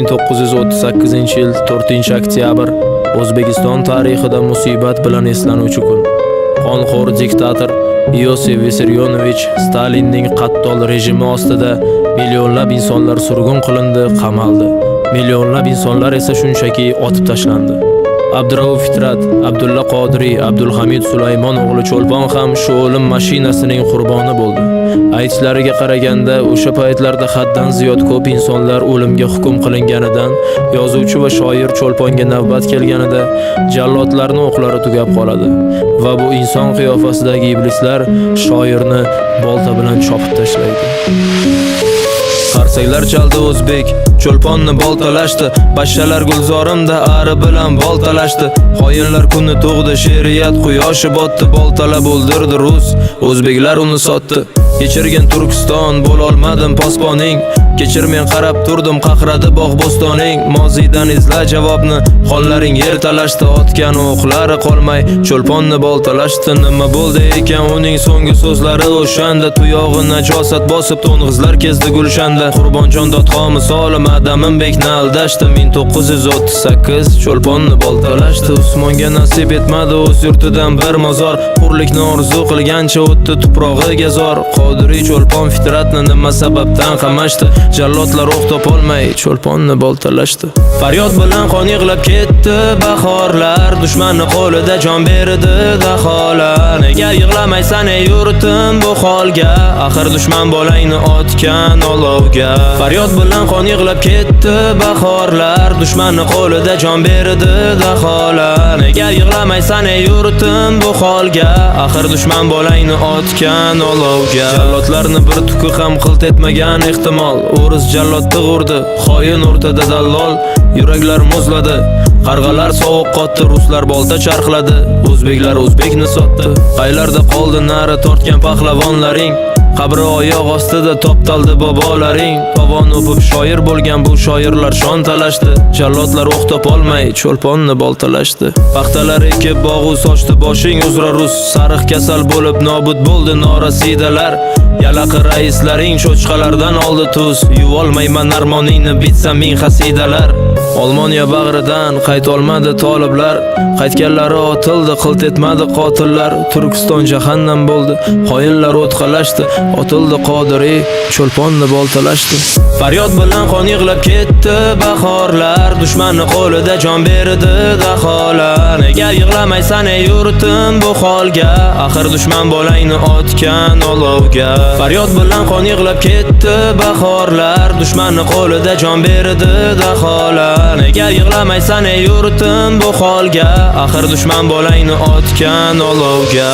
1938-yil 4-oktyabr O'zbekiston tarixida musibat bilan eslanuvchi kun. Qonxo'r diktator Iosif Vissarionovich Stalinning qattol rejimi ostida millionlab insonlar surgun qilindi, qamaldi. Millionlab insonlar esa shunchaki otib tashlandi. Abdurauf Fitrat, Abdulla Qodiriy, Abdulhamid Sulaymon o'g'li Cho'lpon ham shu o'lim mashinasining qurboni bo'ldi. Aytishlariga qaraganda, o'sha paytlarda haddan ziyod ko'p insonlar o'limga hukm qilinganidan, yozuvchi va shoir Cho'lponga navbat kelganida jallodlarning o'qlari tugab qoladi va bu inson qiyofasidagi iblislar shoirni bolta bilan chopib tashlaydi. Qarsaklar chaldi o'zbek, Cho'lponni boltalashdi, bashshalar gulzorimda ari bilan boltalashdi. Xoinlar kuni tug'di, she'riyat quyoshi botdi, boltalab o'ldirdi rus, o'zbeklar uni sotdi. Kechirgin Turkiston, bo'lolmadim posponing. Kechir, men qarab turdim, qaqradi bog' bo'stoning. Mozidan izla javobni, xonlaring yer talashdi, otgan o'qlari qolmay Cho'lponni boltalashdi. Nima bo'ldi ekan uning so'nggi so'zlari o'shanda? Tuyog'i najosat bosib to'ng'izlar kezdi gulshanda. Qurbonjon dodxo misoli Adaminbekni aldashdi. 1938 Cho'lponni boltalashdi. Usmonga nasib etmadi o'z yurtidan bir mozor. Hurlikni orzu qilgancha o'tdi tuprog'iga zor. Qodiriy Cho'lpon Fitratni nima sababdan qamashdi? Jallodlar o'q topolmay Cho'lponni boltalashdi. Faryod bilan qon yig'lab ketdi bahorlar, dushmanni qo'lida jon berdi daholar. Nega yig'lamaysan ey yurtim bu holga? Axir dushman bolangni otgan olovga. Faryod bilan qon yig'lab ketdi bahorlar, dushmanni qo'lida jon berdi daholar. Nega yig'lamaysan ey yurtim bu holga? Axir dushman bolangni otgan olovga. Jallodlarni bir tuki ham qilt etmagan ehtimol. O'ris jallodni urdi, xoin o'rtada dallol. Yuraklar muzladi, qarg'alar sovuq qotdi, ruslar bolta charxladi, o'zbeklar o'zbekni sotdi. Qaylarda qoldi nari tortgan pahlavonlaring? Qabri oyoq ostida toptaldi bobolaring. Tovon o'pib shoir bo'lgan bu shoirlar shon talashdi. Jallodlar o'q topolmay Cho'lponni boltalashdi. Paxtalar ekib bog'u sochdi boshing uzra rus. Sariq kasal bo'lib nobud bo'ldi norasidalar. Yalaqi raislaring cho'chqalardan oldi tuz. Yuvolmayman armoningni bitsa ming xasidalar. Olmoniya bag'ridan qaytolmadi toliblar. Qaytganlari otildi, qilt etmadi qotillar. Turkiston jahannam bo'ldi, xoinlar o'tqalashdi. Otildi Qodiriy, Cho'lponni boltalashdi. Faryod bilan qon yig'lab ketdi bahorlar, dushmanni qo'lida jon berdi daholar. Nega yig'lamaysan ey yurtim bu holga? Axir dushman bolangni otgan olovga. Faryod bilan qon yig'lab ketdi bahorlar, dushmanni qo'lida jon berdi daholar. Nega yig'lamaysan ey yurtim bu holga? Axir dushman bolangni otgan olovga.